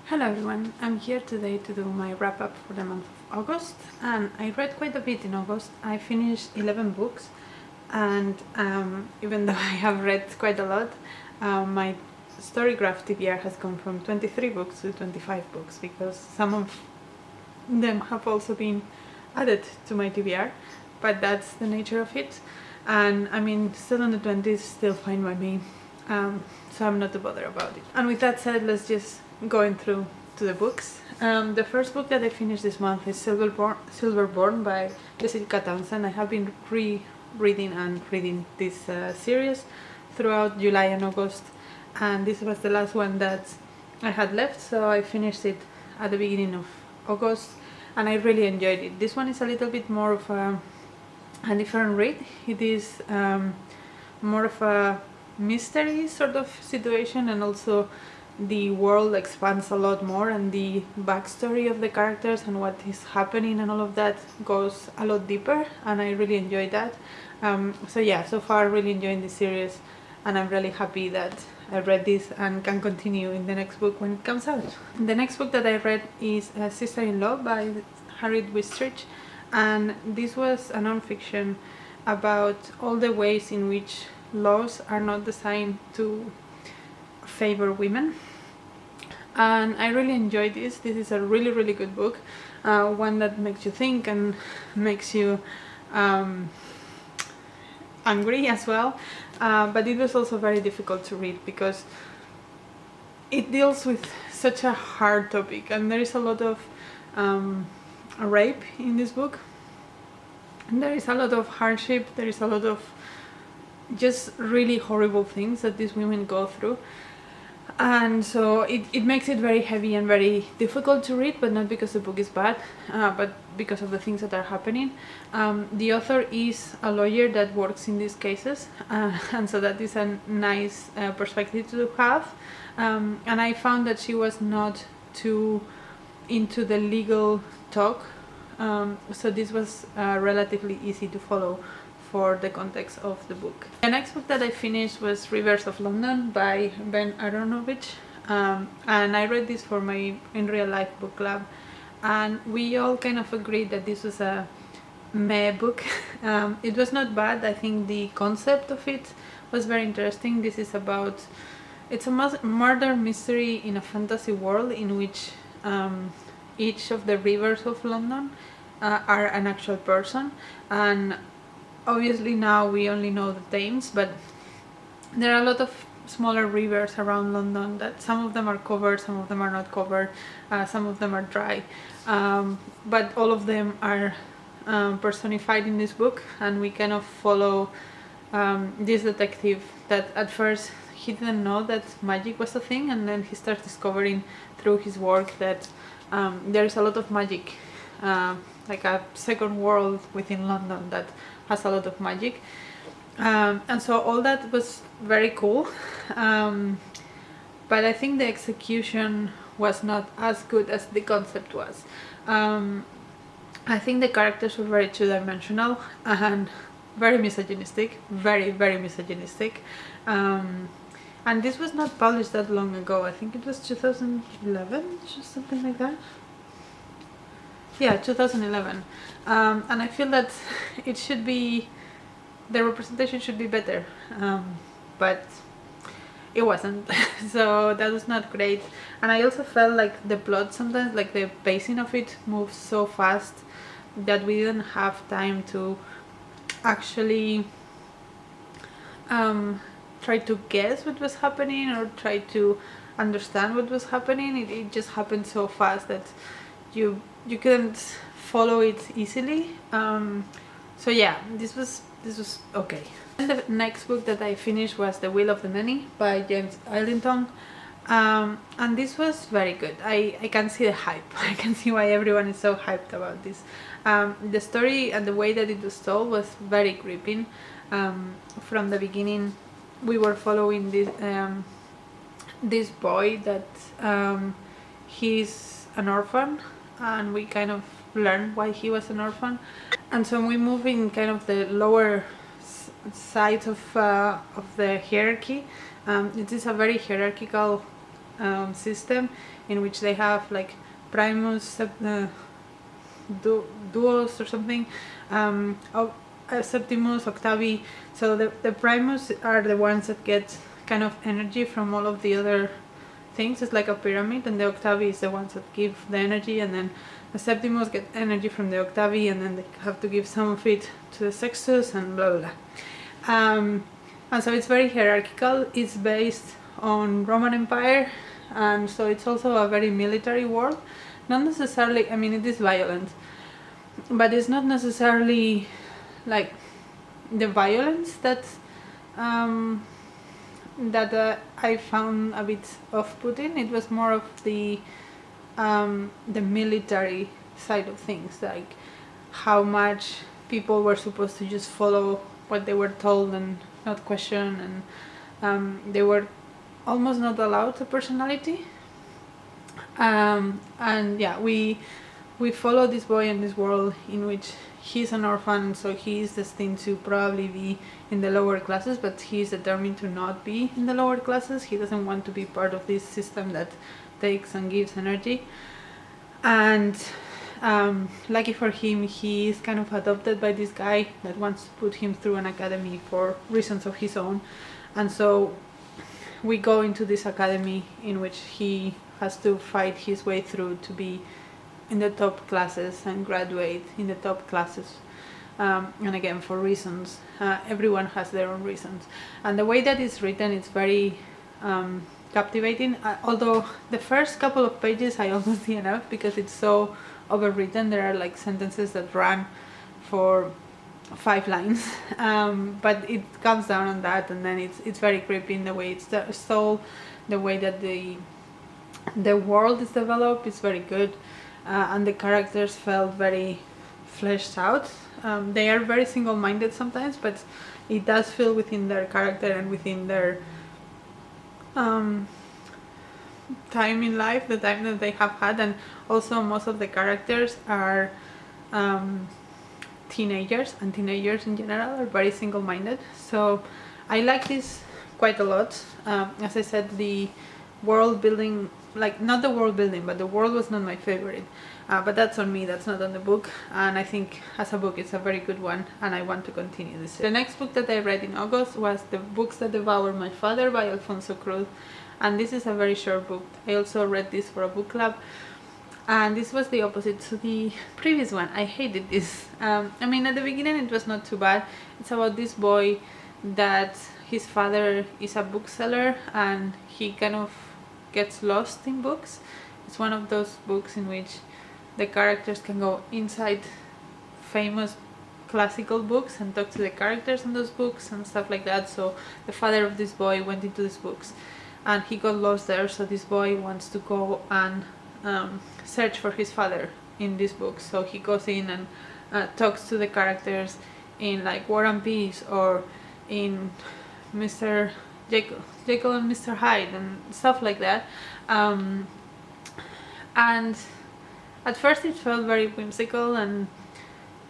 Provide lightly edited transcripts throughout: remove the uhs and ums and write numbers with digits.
Hello everyone, I'm here today to do my wrap-up for the month of August, and I read quite a bit in August. I finished 11 books, and even though I have read quite a lot, my Storygraph TBR has gone from 23 books to 25 books because some of them have also been added to my TBR, but that's the nature of it. And I mean, still in the 20s, still fine by me, so I'm not too bothered about it. And with that said, let's just going through to the books. The first book that I finished this month is Silverborn by Jessica Townsend. I have been rereading and reading this series throughout July and August, and this was the last one that I had left, so I finished it at the beginning of August, and I really enjoyed it. This one is a little bit more of a different read. It is more of a mystery sort of situation, and also the world expands a lot more, and the backstory of the characters and what is happening and all of that goes a lot deeper, and I really enjoyed that. So yeah, so far really enjoying the series, and I'm really happy that I read this and can continue in the next book when it comes out. The next book that I read is Sister-in-Law by Harriet Wistrich, and this was a non-fiction about all the ways in which laws are not designed to favor women, and I really enjoyed this. This is a really good book, one that makes you think and makes you angry as well, but it was also very difficult to read because it deals with such a hard topic, and there is a lot of rape in this book. There is a lot of hardship, there is a lot of just really horrible things that these women go through, and so it makes it very heavy and very difficult to read, but not because the book is bad, but because of the things that are happening. The author is a lawyer that works in these cases, and so that is a nice perspective to have, and I found that she was not too into the legal talk, so this was relatively easy to follow for the context of the book. The next book that I finished was Rivers of London by Ben Aaronovitch, and I read this for my In Real Life book club, and we all kind of agreed that this was a meh book. It was not bad. I think the concept of it was very interesting. This is about, it's a murder mystery in a fantasy world in which each of the rivers of London are an actual person, and obviously now we only know the Thames, but there are a lot of smaller rivers around London that some of them are covered, some of them are not covered, some of them are dry, but all of them are personified in this book, and we kind of follow this detective that at first he didn't know that magic was a thing, and then he starts discovering through his work that there is a lot of magic, like a second world within London that has a lot of magic, and so all that was very cool, but I think the execution was not as good as the concept was. I think the characters were very two-dimensional and very misogynistic, very misogynistic, and this was not published that long ago. I think it was 2011, just something like that. Yeah, 2011, and I feel that it should be, the representation should be better, but it wasn't, so that was not great. And I also felt like the plot sometimes, like the pacing of it moves so fast that we didn't have time to actually try to guess what was happening or try to understand what was happening. It just happened so fast that you couldn't follow it easily, so yeah, this was okay. And the next book that I finished was The Will of the Many by James Islington, and this was very good. I can see the hype. I can see why everyone is so hyped about this. The story and the way that it was told was very gripping. From the beginning we were following this boy that he's an orphan, and we kind of learned why he was an orphan, and so we move in kind of the lower side of the hierarchy. It is a very hierarchical system in which they have like Primus, Duos or something, Septimus, Octavi. So the Primus are the ones that get kind of energy from all of the other things. It's like a pyramid, and the Octavi is the ones that give the energy, and then the Septimus get energy from the Octavi, and then they have to give some of it to the Sextus, and blah blah blah. And so it's very hierarchical. It's based on Roman Empire, and so it's also a very military world. Not necessarily, I mean, it is violent, but it's not necessarily like the violence that I found a bit off-putting. It was more of the military side of things, like how much people were supposed to just follow what they were told and not question, and they were almost not allowed a personality. And yeah, we follow this boy in this world in which he's an orphan, so he is destined to probably be in the lower classes, but he's determined to not be in the lower classes. He doesn't want to be part of this system that takes and gives energy. And lucky for him, he is kind of adopted by this guy that wants to put him through an academy for reasons of his own. And so we go into this academy in which he has to fight his way through to be in the top classes and graduate in the top classes. And again, for reasons, everyone has their own reasons. And the way that it's written, it's very captivating. Although the first couple of pages I almost didn't have because it's so overwritten. There are like sentences that run for 5 lines, but it comes down on that, and then it's very creepy in the way it's told, the way that the world is developed is very good, and the characters felt very fleshed out. They are very single-minded sometimes, but it does feel within their character and within their time in life, the time that they have had. And also most of the characters are teenagers, and teenagers in general are very single-minded. So I like this quite a lot. As I said, the world building, like not the world building, but the world was not my favorite. But that's on me, that's not on the book, and I think as a book it's a very good one, and I want to continue this. The next book that I read in August was The Books That Devoured My Father by Afonso Cruz, and this is a very short book. I also read this for a book club, and this was the opposite to the previous one. I hated this. I mean, at the beginning it was not too bad. It's about this boy that his father is a bookseller, and he kind of gets lost in books. It's one of those books in which the characters can go inside famous classical books and talk to the characters in those books and stuff like that. So the father of this boy went into these books and he got lost there, so this boy wants to go and search for his father in these books. So he goes in and talks to the characters in like War and Peace, or in Mr. Jekyll and Mr. Hyde and stuff like that. And at first it felt very whimsical and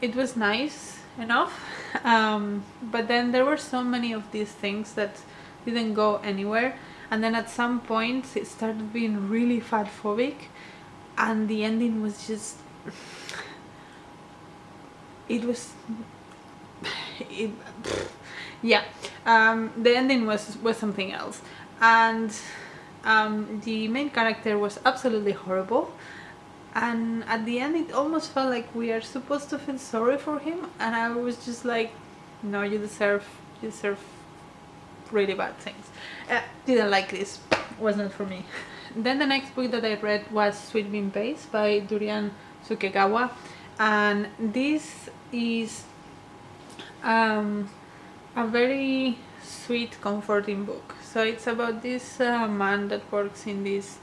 it was nice enough, but then there were so many of these things that didn't go anywhere, and then at some point it started being really fat phobic, and the ending was just the ending was something else, and the main character was absolutely horrible. And at the end it almost felt like we are supposed to feel sorry for him, and I was just like, no, you deserve really bad things. Didn't like this, was not for me. Then the next book that I read was Sweet Bean Paste by Durian Sukegawa, and this is a very sweet, comforting book. So it's about this man that works in this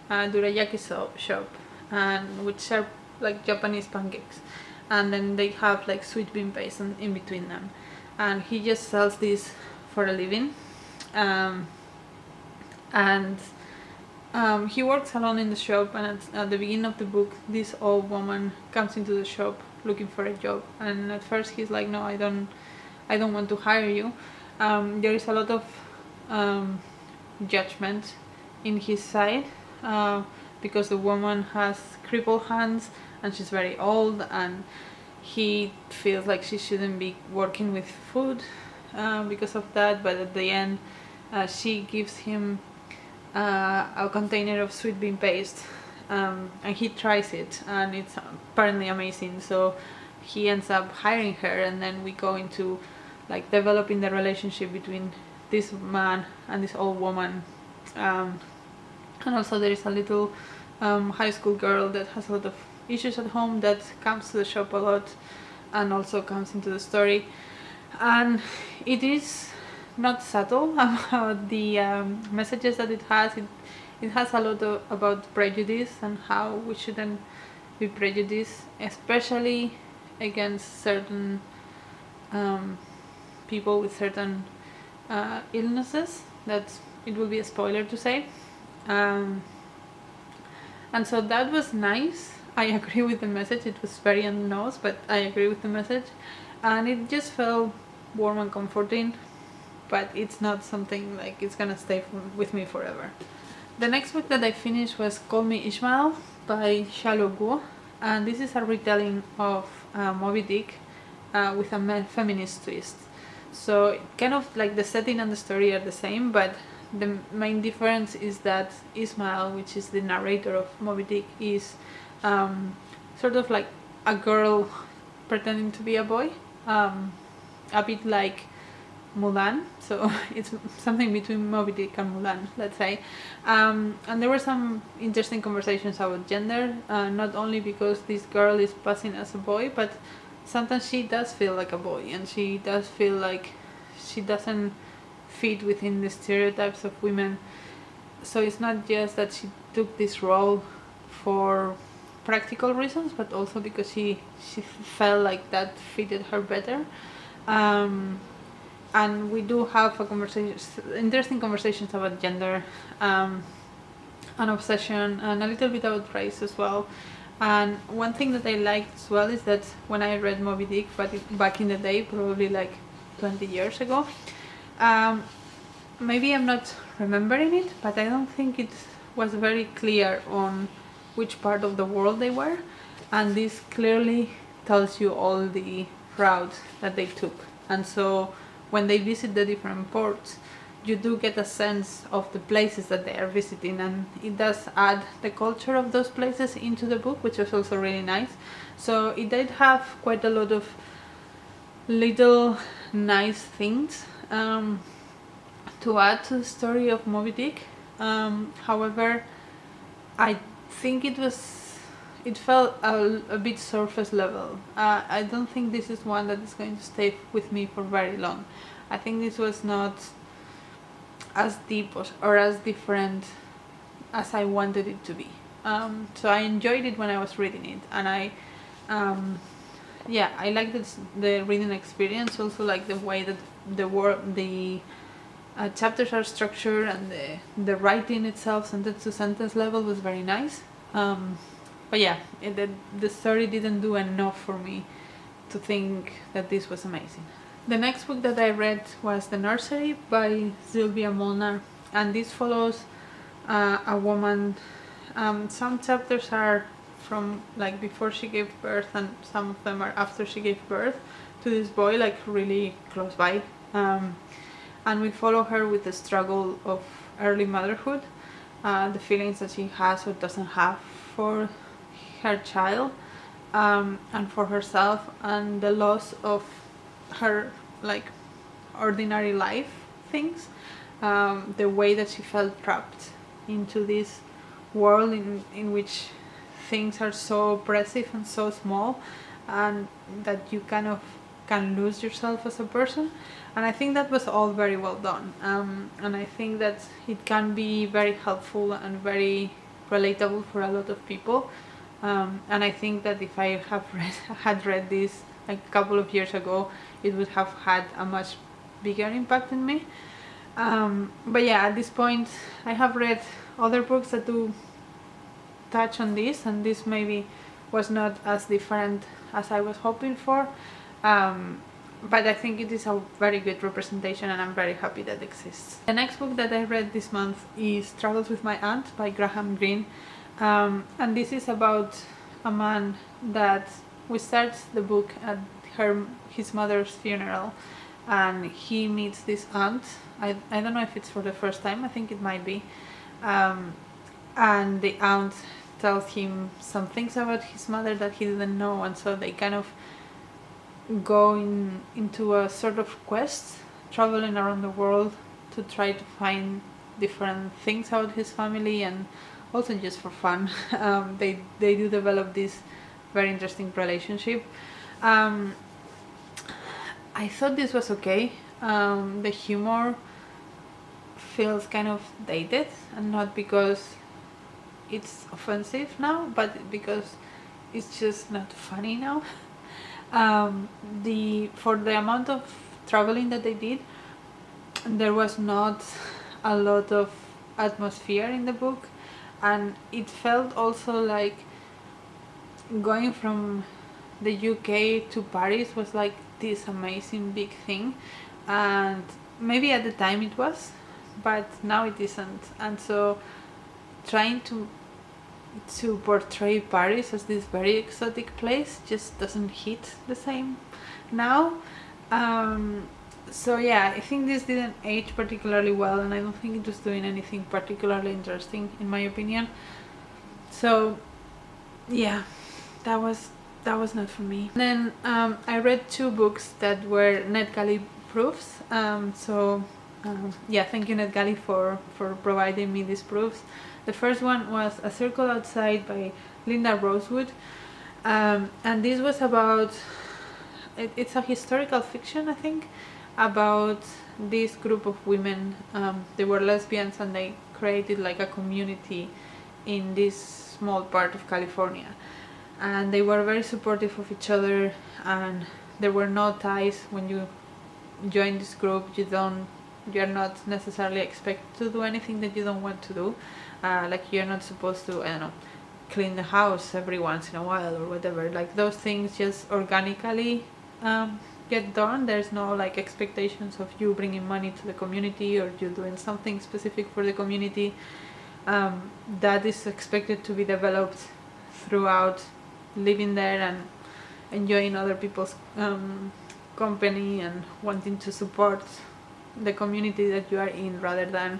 dorayaki shop, and which are like Japanese pancakes, and then they have like sweet bean paste in between them, and he just sells this for a living, and he works alone in the shop, and at the beginning of the book this old woman comes into the shop looking for a job, and at first he's like, no, I don't want to hire you. There is a lot of judgment in his side, because the woman has crippled hands and she's very old, and he feels like she shouldn't be working with food because of that, but at the end she gives him a container of sweet bean paste, and he tries it and it's apparently amazing, so he ends up hiring her, and then we go into like developing the relationship between this man and this old woman, and also there is a little high school girl that has a lot of issues at home that comes to the shop a lot and also comes into the story, and it is not subtle about the messages that it has. It has a lot about prejudice and how we shouldn't be prejudiced, especially against certain people with certain illnesses. That it will be a spoiler to say, and so that was nice. I agree with the message. It was very on the nose, but I agree with the message, and it just felt warm and comforting, but it's not something like it's gonna stay with me forever. The next book that I finished was Call Me Ishmaelle by Xiaolu, and this is a retelling of Moby Dick with a feminist twist. So kind of like the setting and the story are the same, but the main difference is that Ishmaelle, which is the narrator of Moby Dick, is sort of like a girl pretending to be a boy, a bit like Mulan, so it's something between Moby Dick and Mulan, let's say. And there were some interesting conversations about gender, not only because this girl is passing as a boy, but sometimes she does feel like a boy, and she does feel like she doesn't fit within the stereotypes of women. So it's not just that she took this role for practical reasons, but also because she felt like that fitted her better. And we do have interesting conversations about gender, and obsession, and a little bit about race as well. And one thing that I liked as well is that when I read Moby Dick, but back in the day, probably like 20 years ago, maybe I'm not remembering it, but I don't think it was very clear on which part of the world they were, and this clearly tells you all the routes that they took. And so when they visit the different ports, you do get a sense of the places that they are visiting, and it does add the culture of those places into the book, which was also really nice. So it did have quite a lot of little nice things to add to the story of Moby Dick. However, I think it felt a bit surface level. I don't think this is one that is going to stay with me for very long. I think this was not as deep or as different as I wanted it to be. So I enjoyed it when I was reading it, and I liked the reading experience. Also, like the way that the chapters are structured, and the writing itself, sentence to sentence level, was very nice. But yeah, the story didn't do enough for me to think that this was amazing. The next book that I read was The Nursery by Szilvia Molnar, and this follows a woman. Some chapters are from like before she gave birth, and some of them are after she gave birth to this boy, like really close by. And we follow her with the struggle of early motherhood, the feelings that she has or doesn't have for her child, and for herself, and the loss of her like ordinary life things, the way that she felt trapped into this world in which things are so oppressive and so small, and that you kind of can lose yourself as a person. And I think that was all very well done, and I think that it can be very helpful and very relatable for a lot of people, and I think that if I had read this like a couple of years ago, it would have had a much bigger impact on me. But yeah, at this point I have read other books that do touch on this, and this maybe was not as different as I was hoping for, but I think it is a very good representation, and I'm very happy that it exists. The next book that I read this month is Travels with My Aunt by Greene, And this is about a man that we start the book at his mother's funeral, and he meets this aunt. I don't know if it's for the first time, I think it might be. And the aunt tells him some things about his mother that he didn't know, and so they kind of go into a sort of quest, traveling around the world to try to find different things about his family, and also just for fun. They do develop this very interesting relationship. I thought this was okay. The humor feels kind of dated, and not because it's offensive now, but because it's just not funny now. For the amount of traveling that they did, there was not a lot of atmosphere in the book, and it felt also like going from the UK to Paris was like this amazing big thing, and maybe at the time it was, but now it isn't. And so trying to portray Paris as this very exotic place just doesn't hit the same now. So yeah, I think this didn't age particularly well, and I don't think it was doing anything particularly interesting in my opinion. So yeah, that was not for me. Then I read 2 books that were NetGalley proofs. Yeah, thank you NetGalley for providing me these proofs. The first one was A Circle Outside by Linda Rosewood, and this was about, it's a historical fiction, I think, about this group of women. They were lesbians, and they created like a community in this small part of California, and they were very supportive of each other, and there were no ties. When you join this group, you're not necessarily expected to do anything that you don't want to do. Like you're not supposed to, I don't know, clean the house every once in a while or whatever. Like those things just organically get done. There's no like expectations of you bringing money to the community or you doing something specific for the community. That is expected to be developed throughout living there and enjoying other people's company and wanting to support the community that you are in rather than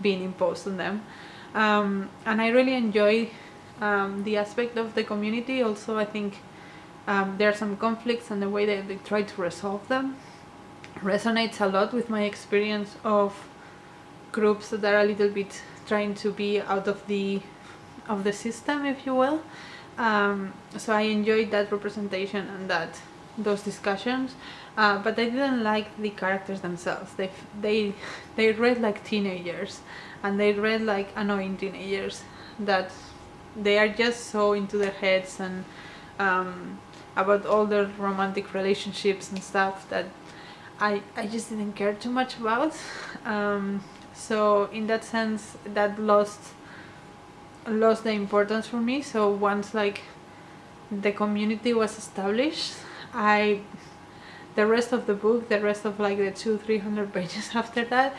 being imposed on them. And I really enjoy the aspect of the community. Also, I think there are some conflicts, and the way that they try to resolve them resonates a lot with my experience of groups that are a little bit trying to be out of the system, if you will. So I enjoyed that representation and those discussions, but I didn't like the characters themselves. They read like teenagers, and they read like annoying teenagers, that they are just so into their heads and about all their romantic relationships and stuff that I just didn't care too much about. So in that sense, that lost the importance for me. So once like the community was established, the rest of the book, the rest of like the 200-300 pages after that,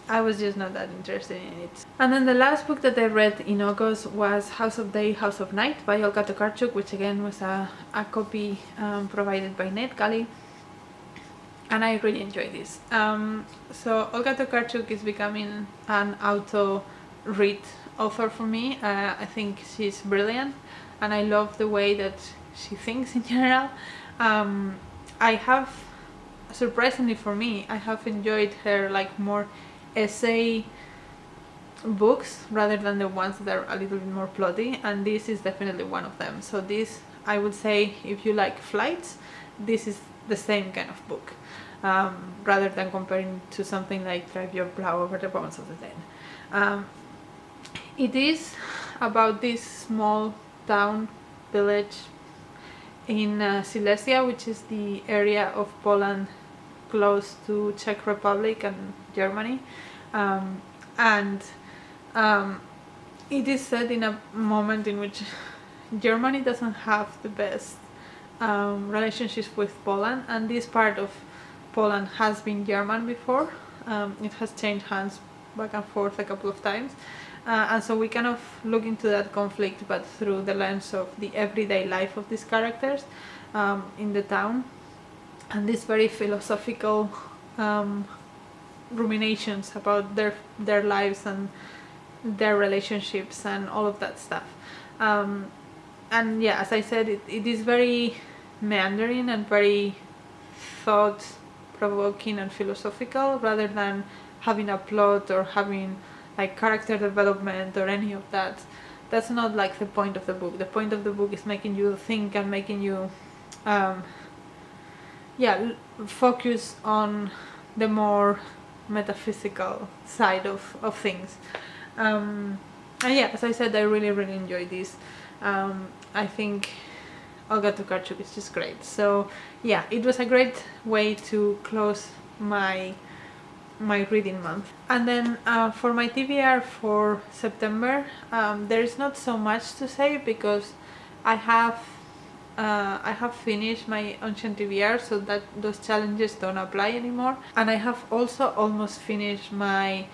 I was just not that interested in it. And then the last book that I read in August was House of Day, House of Night by Olga Tokarczuk, which again was a copy provided by NetGalley, and I really enjoyed this. So Olga Tokarczuk is becoming an auto-read author for me. I think she's brilliant, and I love the way that she thinks in general. I have, surprisingly for me, I have enjoyed her like more essay books rather than the ones that are a little bit more plotty, and this is definitely one of them. So this, I would say, if you like flights, this is the same kind of book, rather than comparing to something like Drive Your Plow Over the Bones of the Dead. It is about this small town village in Silesia, which is the area of Poland close to Czech Republic and Germany, and it is set in a moment in which Germany doesn't have the best relationships with Poland, and this part of Poland has been German before. It has changed hands back and forth a couple of times, and so we kind of look into that conflict, but through the lens of the everyday life of these characters in the town, and these very philosophical ruminations about their lives and their relationships and all of that stuff. And yeah, as I said, it is very meandering and very thought-provoking and philosophical, rather than having a plot or having like character development or any of that. That's not like the point of the book. The point of the book is making you think and making you focus on the more metaphysical side of things. And yeah, as I said, I really enjoyed this. I think Olga Tokarczuk is just great. So yeah, it was a great way to close my reading month. And then for my TBR for September, there is not so much to say, because I have finished my Ancient TBR, so that those challenges don't apply anymore. And I have also almost finished my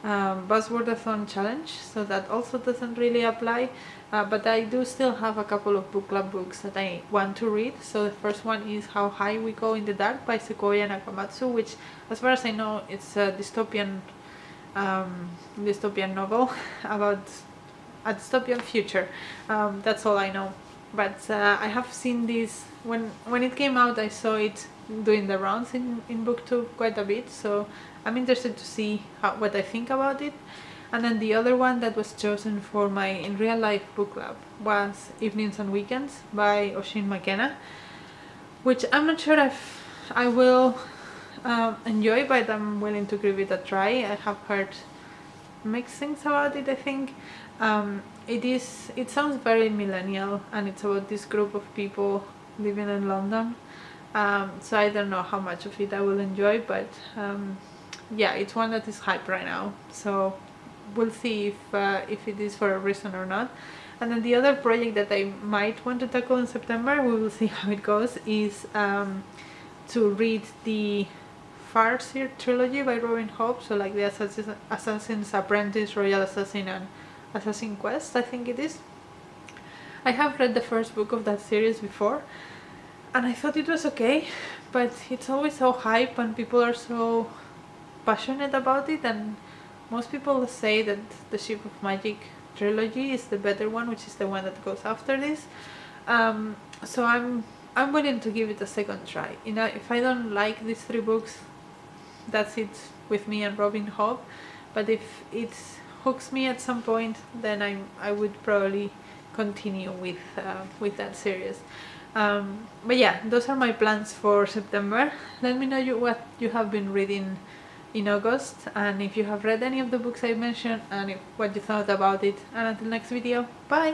Buzzwordathon challenge, so that also doesn't really apply. But I do still have a couple of book club books that I want to read. So the first one is How High We Go in the Dark by Sequoia Nakamatsu, which, as far as I know, it's a dystopian novel about a dystopian future. That's all I know. But I have seen this, when it came out, I saw it doing the rounds in BookTube quite a bit, so I'm interested to see what I think about it. And then the other one that was chosen for my In Real Life book club was Evenings and Weekends by Oisin McKenna, which I'm not sure if I will enjoy, but I'm willing to give it a try. I have heard mixed things about it, I think. It sounds very millennial, and it's about this group of people living in London. So I don't know how much of it I will enjoy, but yeah, it's one that is hype right now. So we'll see if it is for a reason or not. And then the other project that I might want to tackle in September, we will see how it goes, is to read the Farseer trilogy by Robin Hobb, so like the Assassin's Apprentice, Royal Assassin, and Assassin's Quest, I think it is. I have read the first book of that series before, and I thought it was okay, but it's always so hype and people are so passionate about it, and most people say that the Ship of Magic trilogy is the better one, which is the one that goes after this. So I'm willing to give it a second try. You know, if I don't like these three books, that's it with me and Robin Hobb. But if it hooks me at some point, then I would probably continue with that series. But yeah, those are my plans for September. Let me know what you have been reading in August, and if you have read any of the books I mentioned, and what you thought about it. And until next video, bye!